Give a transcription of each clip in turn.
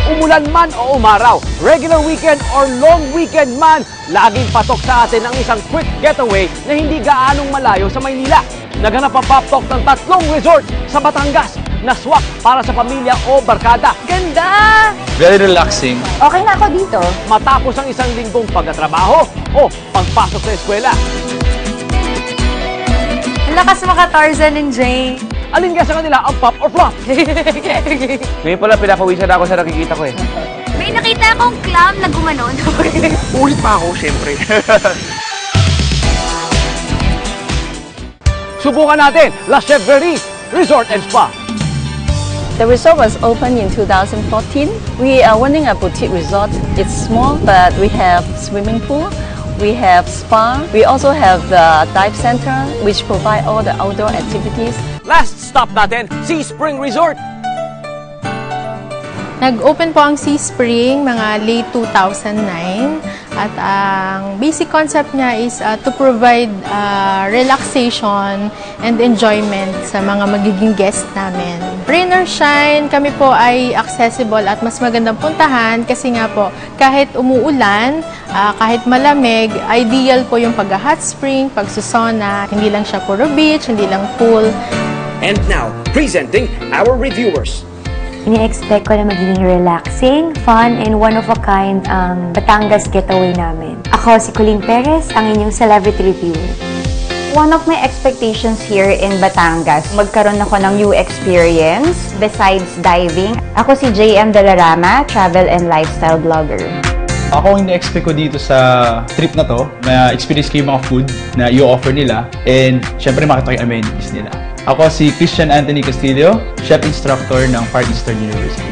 Umulan man o umaraw, regular weekend or long weekend man, laging patok sa atin ang isang quick getaway na hindi gaanong malayo sa Maynila. Naganap ang Pop Talk ng 3 resort sa Batangas na swak para sa pamilya o barkada. Ganda! Very relaxing. Okay na ako dito. Matapos ang isang linggong pagtatrabaho o pagpasok sa eskwela. Ang lakas maka Tarzan and Jane. Alin ka sa kanila ang pop or flop? Ngayon pala, pinapawisan ako sa nakikita ko eh. May nakita akong clam na gumanon. Ulit pa ako, syempre. Subukan natin, La Chevrerie Resort and Spa. The resort was opened in 2014. We are running a boutique resort. It's small, but we have swimming pool, we have spa, we also have the dive center, which provide all the outdoor activities. Last stop natin, Sea Spring Resort. Nag-open po ang Sea Spring mga late 2009 at ang basic concept niya is to provide relaxation and enjoyment sa mga magiging guest namin. Rain or shine, kami po ay accessible at mas magandang puntahan kasi nga po kahit umuulan, kahit malamig, ideal po yung pag-hot spring, pagsusona, hindi lang siya puro beach, hindi lang pool. And now, presenting our reviewers. Ini-expect ko na magiging relaxing, fun, and one-of-a-kind ang Batangas getaway namin. Ako si Colleen Perez, ang inyong celebrity reviewer. One of my expectations here in Batangas, magkaroon ako ng new experience besides diving. Ako si JM Dalarama, travel and lifestyle blogger. Ako yung na-expect ko dito sa trip na to, na experience ko yung mga food na i-offer nila, and syempre makita ko yung amenities nila. Ako si Christian Anthony Castillo, chef instructor ng Far Eastern University.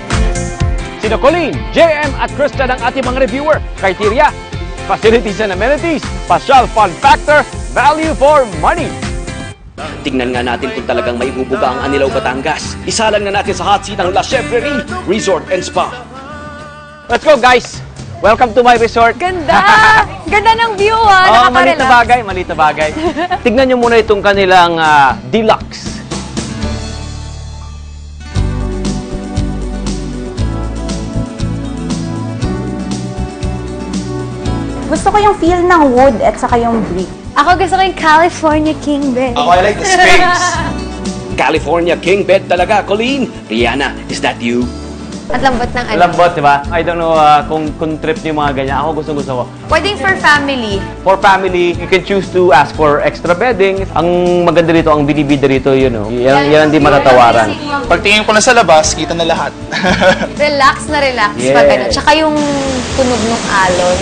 Sino Colleen, JM at Krista ng ating mga reviewer. Criteria, facilities and amenities, pasyal fun factor, value for money. Tingnan nga natin kung talagang maibubuga ang Anilaw, Batangas. Isalan nga natin sa hot seat ang La Chevrerie Resort and Spa. Let's go guys! Welcome to my resort. Ganda! Ganda ng view Oh, maliit nakaka-relax. na bagay, maliit na bagay. Tignan nyo muna itong kanilang deluxe. Gusto ko yung feel ng wood at saka yung brick. Ako gusto ko yung California King Bed. Ako, I like the space. California King Bed talaga, Colleen. Rihanna, is that you? At lambot ng ano. Lambot, di ba? I don't know kung trip niyo yung mga ganyan. Ako gusto ko. Pwedeng for family. For family, you can choose to ask for extra bedding. Ang maganda rito, ang binibida rito, you know, yan ang di matatawaran. Pagtingin ko na sa labas, kita na lahat. Relax na relax Yes. pag ano. Tsaka yung tunog ng alon.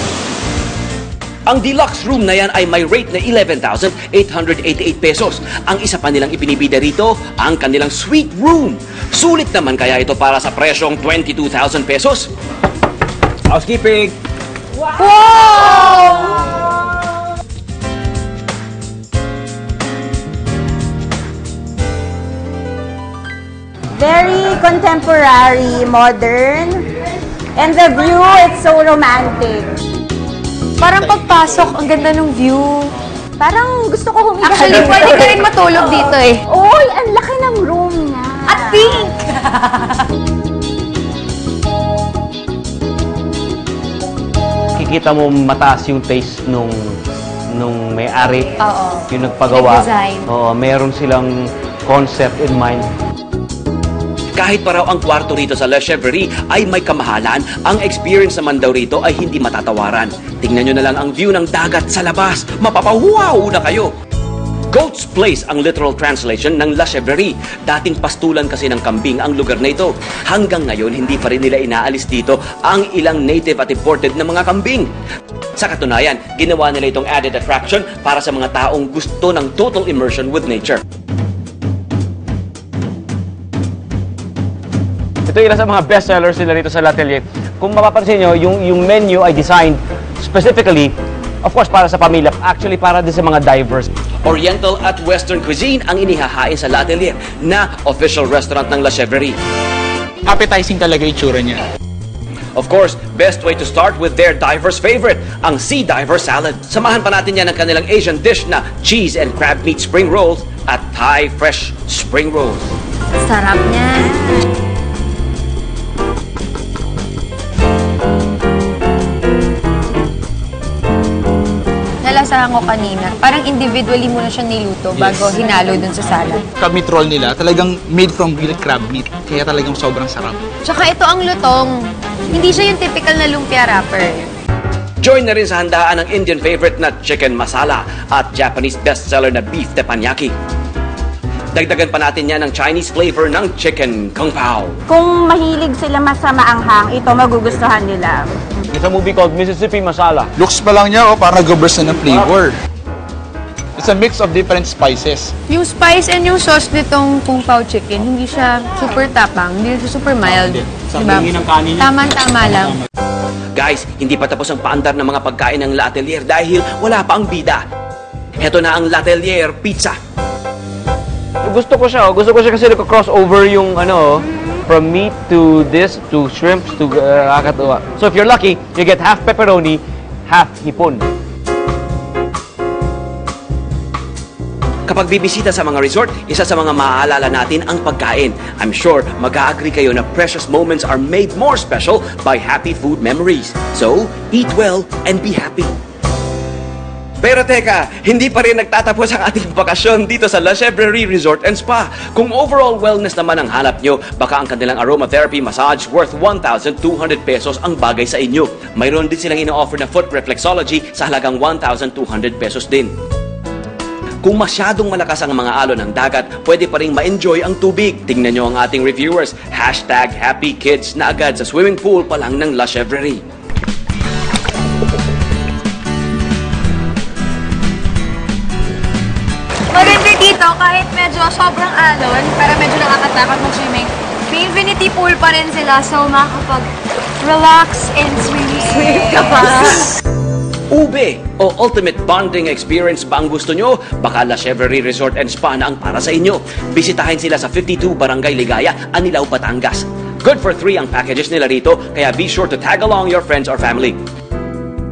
Ang deluxe room na yan ay may rate na 11,888 pesos. Ang isa pa nilang ipinibida rito, ang kanilang suite room. Sulit naman kaya ito para sa presyong 22,000 pesos. Housekeeping! Very contemporary, modern, and the view, it's so romantic. Parang pagpasok, ang ganda ng view. Parang gusto ko humiga. Actually, pwede ka rin matulog dito eh. Oy, ang laki ng room niya. At pink! Kikita mo mataas yung taste nung may-ari. Oo. Yung nagpagawa. Nag-design. Oo, meron silang concept in mind. Kahit pa raw ang kwarto rito sa La Chevrerie ay may kamahalan, ang experience naman daw rito ay hindi matatawaran. Tingnan nyo na lang ang view ng dagat sa labas. Mapapawaw na kayo! Goat's Place ang literal translation ng La Chevrerie. Dating pastulan kasi ng kambing ang lugar na ito. Hanggang ngayon, hindi pa rin nila inaalis dito ang ilang native at imported na mga kambing. Sa katunayan, ginawa nila itong added attraction para sa mga taong gusto ng total immersion with nature. Ito ilan sa mga bestsellers nila rito sa L'Atelier. Kung mapapansin nyo, yung menu ay designed specifically, of course, para sa pamilya. Actually, para din sa mga divers. Oriental at Western cuisine ang inihahain sa L'Atelier na official restaurant ng La Chevrerie. Appetizing talaga yung tsura niya. Of course, best way to start with their diver's favorite, ang Sea Diver Salad. Samahan pa natin yan ng kanilang Asian dish na cheese and crab meat spring rolls at Thai fresh spring rolls. Sarap niya. ko kanina, parang individually muna siya niluto bago hinalo dun sa salad. Crab meat roll nila, talagang made from grilled crab meat. Kaya talagang sobrang sarap. Tsaka ito ang lutong. Hindi siya yung typical na lumpia wrapper. Join na rin sa handaan ng Indian favorite na chicken masala at Japanese bestseller na beef teppanyaki. Dagdagan pa natin yan ng Chinese flavor ng chicken kung pao. Kung mahilig sila sa maanghang, ito magugustuhan nila. It's a movie called Mississippi Masala. Looks pa lang niya, parang nag-burst na ng flavor. It's a mix of different spices. Yung spice and yung sauce nitong kung pao chicken, hindi siya super tapang, hindi siya super mild. Diba? Tama-tama lang. Guys, hindi pa tapos ang paandar ng mga pagkain ng La Atelier dahil wala pa ang bida. Heto na ang La Atelier Pizza. Gusto ko siya kasi nagko-crossover yung from meat to this, to shrimps, to kakatuwa. So if you're lucky, you get half pepperoni, half hipon. Kapag bibisita sa mga resort, isa sa mga maaalala natin ang pagkain. I'm sure mag-a-agree kayo na precious moments are made more special by happy food memories. So, eat well and be happy. Pero teka, hindi pa rin nagtatapos ang ating bakasyon dito sa La Chevrerie Resort and Spa. Kung overall wellness naman ang hanap nyo, baka ang kanilang aromatherapy massage worth 1,200 pesos ang bagay sa inyo. Mayroon din silang ino-offer na foot reflexology sa halagang 1,200 pesos din. Kung masyadong malakas ang mga alon ng dagat, pwede pa rin ma-enjoy ang tubig. Tingnan nyo ang ating reviewers, #HappyKids na agad sa swimming pool pa lang ng La Chevrerie. Maganda dito, kahit medyo sobrang alon, pero medyo nakakatakot mag-swimming, may infinity pool pa rin sila, so makakapag-relax and swim ka pa. Ube o ultimate bonding experience ba ang gusto nyo? Baka La Chevrerie Resort and Spa na ang para sa inyo. Bisitahin sila sa 52 Barangay Ligaya, Anilao, Batangas. Good for 3 ang packages nila rito, kaya be sure to tag along your friends or family.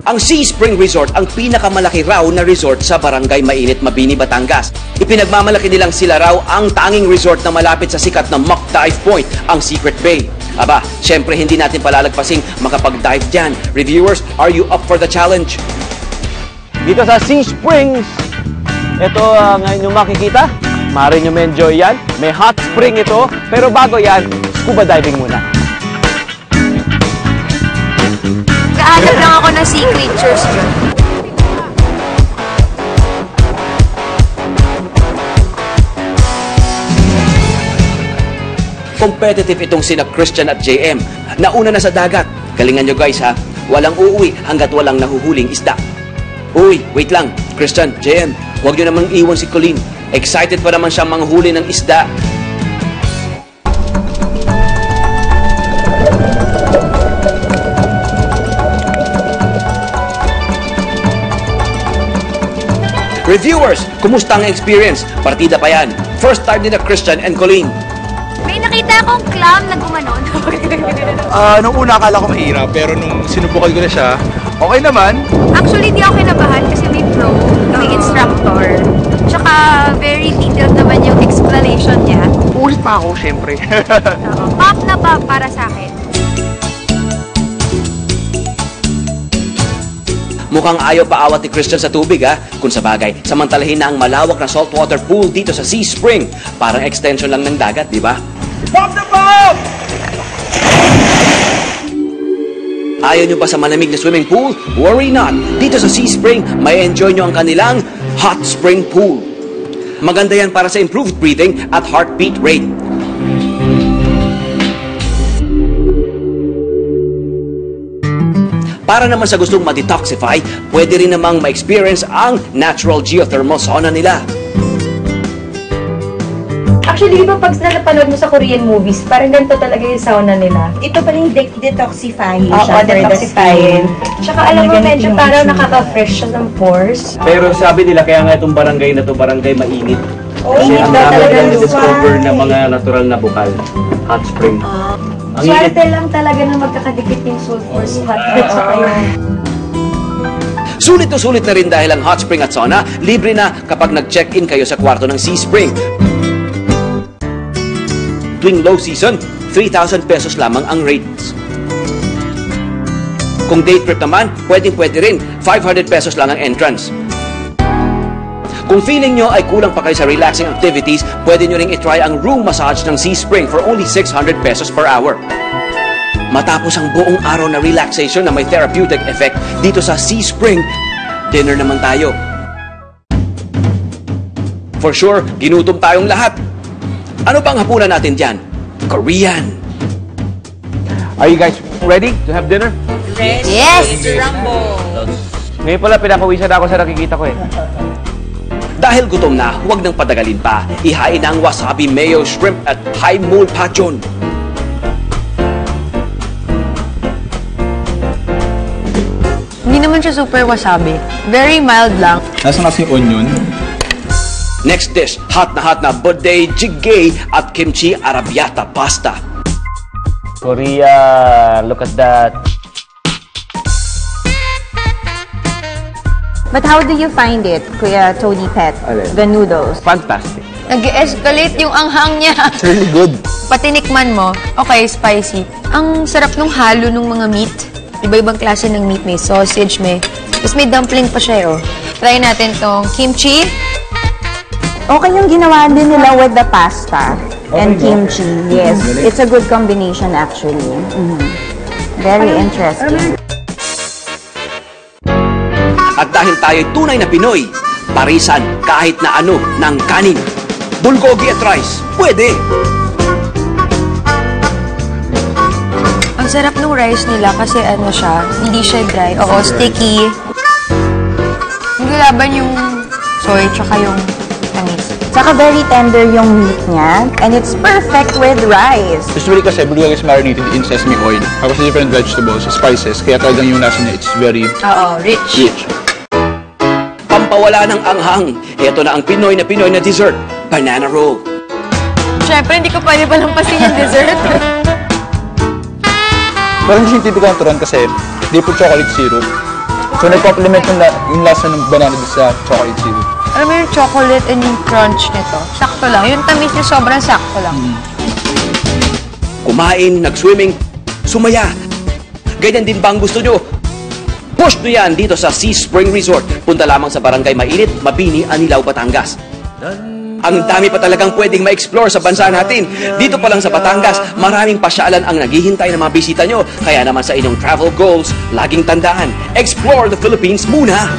Ang Sea Spring Resort ang pinakamalaki raw na resort sa Barangay Mainit, Mabini, Batangas. Ipinagmamalaki nilang sila raw ang tanging resort na malapit sa sikat na Mock Dive Point, ang Secret Bay. Aba, syempre hindi natin palalagpasing makapag-dive dyan. Reviewers, are you up for the challenge? Dito sa Sea Springs, ito ngayon yung makikita. Maaari nyo ma-enjoy yan. May hot spring ito, pero bago yan, scuba diving muna. Kaagad lang ako ng sea creatures dyan. Competitive itong sina Christian at JM. Nauna na sa dagat. Galingan nyo guys ha. Walang uuwi hanggat walang nahuhuling isda. Uy, wait lang. Christian, JM, huwag nyo namang iwan si Colleen. Excited pa naman siyang manghuli ng isda. Reviewers, kumusta ang experience? Partida pa yan. First time din na Christian and Colleen. May nakita akong clam na gumanon. Nung una akala ko mahirap, pero nung sinubukan ko na siya, okay naman. Actually, di ako kinabahan kasi may pro, may instructor. Tsaka, very detailed naman yung explanation niya. Ulit pa ako, syempre. Pop na pop para sa akin. Mukhang ayaw pa awat ni Christian sa tubig ha. Kung sa bagay, samantalahin na ang malawak na saltwater pool dito sa Sea Spring. Parang extension lang ng dagat, di ba? Pop the pop! Ayaw nyo ba sa malamig na swimming pool? Worry not! Dito sa Sea Spring, may enjoy nyo ang kanilang hot spring pool. Maganda yan para sa improved breathing at heartbeat rate. Para naman sa gustong ma-detoxify, pwede rin namang ma-experience ang natural geothermal sauna nila. Actually, di ba pag napanood mo sa Korean movies, parang ganito talaga yung sauna nila. Ito pa rin detoxifying Oo, siya for the detoxifying. skin. Tsaka alam mo, medyo parang nakaka-fresh siya ng pores. Pero sabi nila, kaya nga itong barangay na to, barangay mainit. Kasi ang dami nilang discover na mga natural na bukal. Hot spring. Ang init. Swerte lang talaga na magkakadikit yung sulfurs, hot sa kayo. Sulit na sulit na rin dahil ang hot spring at sauna, libre na kapag nag-check-in kayo sa kwarto ng Sea Spring. Tuwing low season, 3,000 pesos lamang ang rates. Kung day trip naman, pwedeng-pwede rin, 500 pesos lang ang entrance. Kung feeling nyo ay kulang pa kayo sa relaxing activities, pwede nyo ring itry ang room massage ng Sea Spring for only 600 pesos per hour. Matapos ang buong araw na relaxation na may therapeutic effect dito sa Sea Spring, dinner naman tayo. For sure, ginutom tayong lahat. Ano bang hapunan natin dyan? Korean. Are you guys ready to have dinner? Yes! Ngayon pala, pinapawisan ako sa nakikita ko eh. Dahil gutom na, huwag nang padagalin pa. Ihain ang wasabi mayo shrimp at high mole pachon. Hindi naman siya super wasabi. Very mild lang. Nasa kasi onion. Next dish, hot na budae jjigae at kimchi arrabbiata pasta. Korea, look at that. But how do you find it, Kuya Tony Pet? The noodles? Fantastic. Nag-escalate yung anghang niya. It's really good. Patinikman mo, okay, spicy. Ang sarap nung halo nung mga meat. Iba-ibang klase ng meat. May sausage, tapos may dumpling pa siya, oh. Try natin tong kimchi. Okay yung ginawa din nila with the pasta and kimchi. Yes, it's a good combination actually. Very interesting. At dahil tayo'y tunay na Pinoy, parisan kahit na ano ng kanin. Bulgogi at rice, pwede! Ang sarap ng rice nila kasi ano siya, hindi siya dry. Oo, sticky. Hindi laban yung soy tsaka yung tamis. Saka very tender yung meat niya and it's perfect with rice. Usually kasi bulgogi is marinated in sesame oil. Tapos different vegetables, spices, kaya talagang yung lasa niya, it's very Oo, rich. Pampawala ng anghang, ito na ang Pinoy na dessert, banana roll. Siyempre, hindi ko pwede palampasin yung dessert. Parang hindi siya typical na turon kasi hindi po chocolate syrup. So nag-complement yung lasa ng banana sa chocolate syrup. Alam mo yung chocolate and yung crunch nito? Sakto lang. Yung tamis niya sobrang sakto lang. Kumain, nag-swimming, sumaya. Ganyan din ba ang gusto nyo? Push nyo yan dito sa Sea Spring Resort. Punta lamang sa Barangay Mainit, Mabini, Anilao, Batangas. Ang dami pa talagang pwedeng ma-explore sa bansa natin. Dito pa lang sa Batangas, maraming pasyalan ang naghihintay ng mga bisita nyo. Kaya naman sa inyong travel goals, laging tandaan, explore the Philippines muna!